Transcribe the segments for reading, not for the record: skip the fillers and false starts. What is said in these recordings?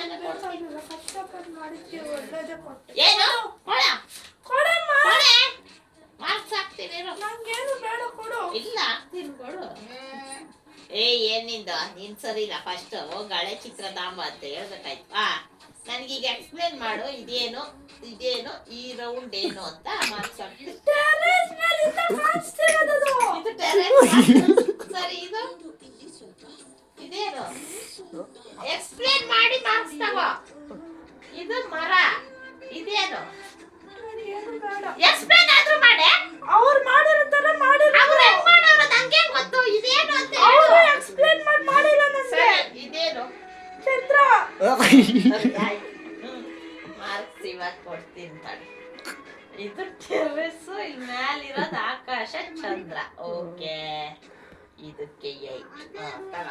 ತಾನೇ ಕೊಡ್ತೀನಿ. ಕಷ್ಟಪಟ್ಟು ಮಾಡಿದ್ದೆ ಒಳ್ಳೇದೇ ಕೊಟ್ಟೆ. ಏನು ಕೊಡ ಕೊಡಮ್ಮ. ಕೊಡೆ ಮಾರ್ಕ್ಸ್ ಹಾಕ್ತೀನಿ ಇರು. ನಂಗೇನು ಬೇಡ ಕೊಡು. ಇಲ್ಲ ಹಾಕ್ತೀನಿ ಕೊಡು. ಏನಿಂದ ನೀನ್ ಸರಿ ಇಲ್ಲ. ಫಸ್ಟ್ ಗಳೆ ಚಿತ್ರಧಾಮ ಅಂತ ಹೇಳ್ಬೇಕಾಯ್ತು. ನನ್ಗೀಗ ಎಕ್ಸ್ಪ್ಲೇನ್ ಮಾಡು. ಇದೇನು ಇದೇನು ಈ ರೌಂಡ್ ಏನು ಅಂತ ಮಾರ್ಕ್ಸ್ ಹಾಕ್ತೀನಿ. ಟೆರೆಸ್ ಮೇಲಿಂದ ಕಾಣಿಸ್ತಿರೋದು. ಇದು ಟೆರೆಸ್ ಸರಿ. ಇದು ಇದೇನು ಎಕ್ಸ್ಪ್ಲೇನ್ ಮಾಡಿ ಮಾರ್ಕ್ಸ್ ತಗೋ. ಇದು ಮರ. ಇದೇನು ಏನು ಬೇಡ. ಎಕ್ಸ್ಪ್ಲೇನ್ ಆದ್ರೂ ಮಾಡೆ. ಅವ್ರು ಮಾಡಿರೋ ತರ ಮಾಡಿರೋ. ಅವ್ರು ಹೆಂಗ್ ಮಾಡೋರು ನಂಗೆ ಗೊತ್ತು. ಇದೇನು ಅಂತ ಅವರು ಎಕ್ಸ್ಪ್ಲೇನ್ ಮಾಡಿಲ್ಲ ನನಗೆ. ಸರಿ ಇದೇನು ಚಂದ್ರ. ಮಾರ್ಕ್ಸ್ ಇವಾಗ ಕೊಡ್ತೀನಿ ತಡಿ. ಇದು ಟೆರೆಸ್. ಇಲ್ಲಿ ಮ್ಯಾಲಿರೋದು ಆಕಾಶ ಚಂದ್ರ. ಓಕೆ ಇದಕ್ಕೆ 8 ತಗ.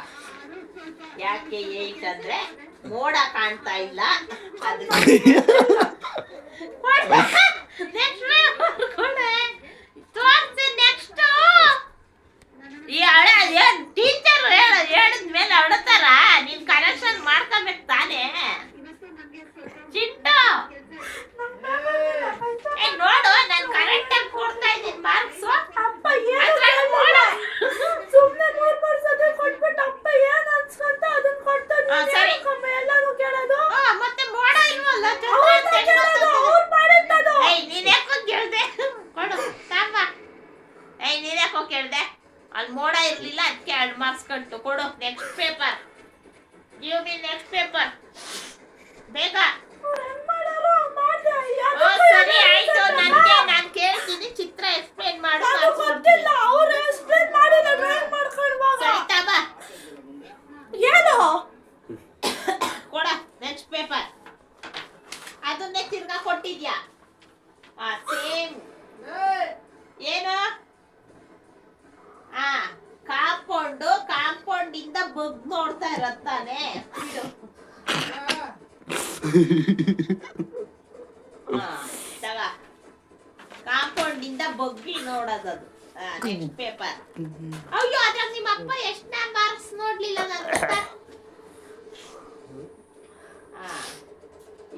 ಯಾಕೆ 8 ಅಂದ್ರೆ ಮೋಡ ಕಾಣ್ತಾ ಇಲ್ಲ ಅದಕ್ಕೆ. ನೆಕ್ಸ್ಟ್ ಈ ಹಳೆ ಏನ್ ಟೀಚರ್ ಹೇಳಿದ್ಮೇಲೆ ಹೊಡತಾರ. ನೀನ್ ಕರೆಕ್ಷನ್ ಮಾಡ್ಕೋಬೇಕು ತಾನೇ ಚಿಂಟು. ನೋಡು ನಾನು ಕರೆಕ್ಟ್ ಆಗಿ ಕೊಡ್ತಾ ಇದ್ದೀನಿ ಮಾರ್ಕ್ಸ್. ಅಪ್ಪ ಏನು ಸುಮ್ಮನೆ 100 ಬರ್ಸೋದೇ ಕೊಟ್ಬಿಟ್ಟು ಅಪ್ಪ ಏನು ಅನ್ಸ್ಕೊಂತ ಅದನ್ನ ಕೊಡ್ತಾನೆ. ಸರಿ ಎಲ್ಲರೂ ಕೇಳೋದು. ಮತ್ತೆ ಮೋಡ ಇಲ್ವಲ್ಲ ಅವ್ರು ಮಾಡಿದ್ದದು. ನೀನ್ ಯಾಕೋ ಕೇಳ್ದೆ ಕೊಡು ಸಾಂಬ. ನೀನ್ ಯಾಕೋ ಕೇಳ್ದೆ. ಅಲ್ಲಿ ಮೋಡ ಇರ್ಲಿಲ್ಲ ಅದಕ್ಕೆ 2 ಮಾರ್ಕ್ಸ್ ಕಟ್ಟು ಕೊಡು. Next paper give me next paper ಬೇಗ. ಸರಿ ಆಯ್ತು. ನಾನು ಕೇಳ್ತೀನಿ. ಚಿತ್ರ ಎಕ್ಸ್ಪ್ಲೇನ್ ಮಾಡು. ಗೊತ್ತಿಲ್ಲ ಅವರು ಎಕ್ಸ್ಪ್ಲೇನ್ ಮಾಡಿಲ್ಲ. ಡ್ರಾಯಿಂಗ್ ಮಾಡ್ಕೊಳ್ಳುವಾಗ ಸರಿ ತಬ ಏನು ಕೊಡ ನೆಕ್ಸ್ಟ್ ಪೇಪರ್. ಅದನ್ನೇ ತಿರ್ಗಾ ಕೊಟ್ಟಿದ್ಯಾ. ಸೇಮ್ ಏನು ಕಾಂಪೌಂಡ್ ಇಂದ ಬಗ್ ನೋಡ್ತಾ ಇರತ್ತಾನೆ. ತಗ ಕಾಂಪೌಂಡ್ ಇಂದ ಬಗ್ಗಿ ನೋಡೋದದು. Next paper. ಅಯ್ಯೋ ಅದ್ರಾಗ ನಿಮ್ಮ ಅಪ್ಪ ಎಷ್ಟನೇ ಮಾರ್ಕ್ಸ್ ನೋಡ್ಲಿಲ್ಲ ನಾನು.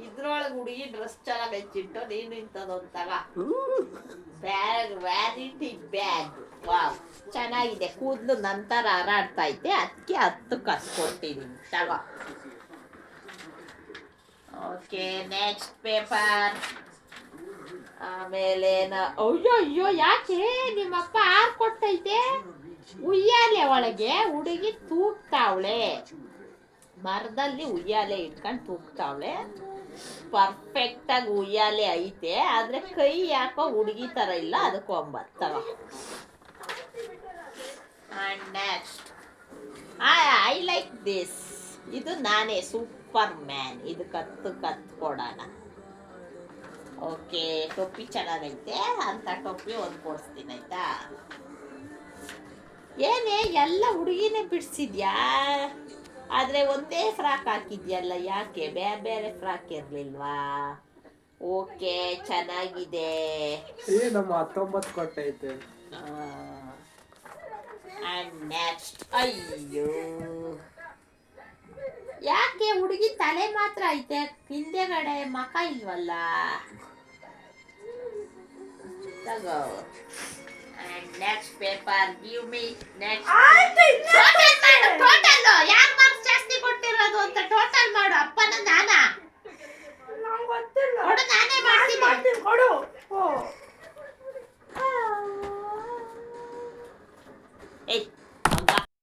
ಇದ್ರೊಳಗೆ ಹುಡುಗಿ ಡ್ರೆಸ್ ಚೆನ್ನಾಗಿ ಹಚ್ಚಿಟ್ಟು ನೀನು ಇಂಥದ್ದೊಂದು ತಗ. Bag vanity bag. ವಾವ್ ಚೆನ್ನಾಗಿದೆ. ಕೂದಲು ನಂತರ ಹಾರಾಡ್ತಾ ಐತೆ ಅದಕ್ಕೆ 10 ಕಸ್ಕೊಟ್ಟಿದ್ದೀನಿ ತಗ. Okay next paper. ಆಮೇಲೆ ಅಯ್ಯೋ ಯಾಕೆ ನಿಮ್ಮಪ್ಪ ಆರ್ ಕೊಟ್ಟೈತೆ. ಉಯ್ಯಾಲೆ ಒಳಗೆ ಹುಡುಗಿ ತೂಗ್ತಾವಳೆ. ಮರದಲ್ಲಿ ಉಯ್ಯಾಲೆ ಇಟ್ಕೊಂಡು ತೂಗ್ತಾವಳೆ. ಪರ್ಫೆಕ್ಟ್ ಆಗಿ ಉಯ್ಯಾಲೆ ಐತೆ ಆದ್ರೆ ಕೈ ಯಾಕೋ ಹುಡುಗಿ ತರ ಇಲ್ಲ. ಅದಕ್ಕೆ 9 ತಗ. And next I like this. ಇದು ನಾನೇ ಸೂಪರ್ ಮ್ಯಾನ್. ಇದು ಕತ್ತು ಕೊಡೋಣ. ಓಕೆ ಟೊಪ್ಪಿ ಚೆನ್ನಾಗೈತೆ ಅಂತ ಟೊಪ್ಪಿ ಒಂದು ಕೊಡಿಸ್ತೀನಿ ಆಯ್ತಾ. ಏನೇ ಎಲ್ಲ ಹುಡುಗಿನೇ ಬಿಡಿಸಿದ್ಯಾ. ಆದ್ರೆ ಒಂದೇ ಫ್ರಾಕ್ ಹಾಕಿದ್ಯಲ್ಲ ಯಾಕೆ. ಬೇರೆ ಬೇರೆ ಫ್ರಾಕ್ ಇರ್ಲಿಲ್ವಾ. ಓಕೆ ಚೆನ್ನಾಗಿದೆ. ನಮ್ಮ 19 ಕೊಟ್ಟೈತೆ. ಅಂಡ್ ನೆಕ್ಸ್ಟ್ ಅಯ್ಯೋ ಯಾಕೆ ಹುಡುಗಿ ತಲೆ ಮಾತ್ರ ಐತೆ ಹಿಂದೆಗಡೆ ಮಕ ಇಲ್ವಲ್ಲ. ತಗೋ. And next paper give me next. Total ಯಾರು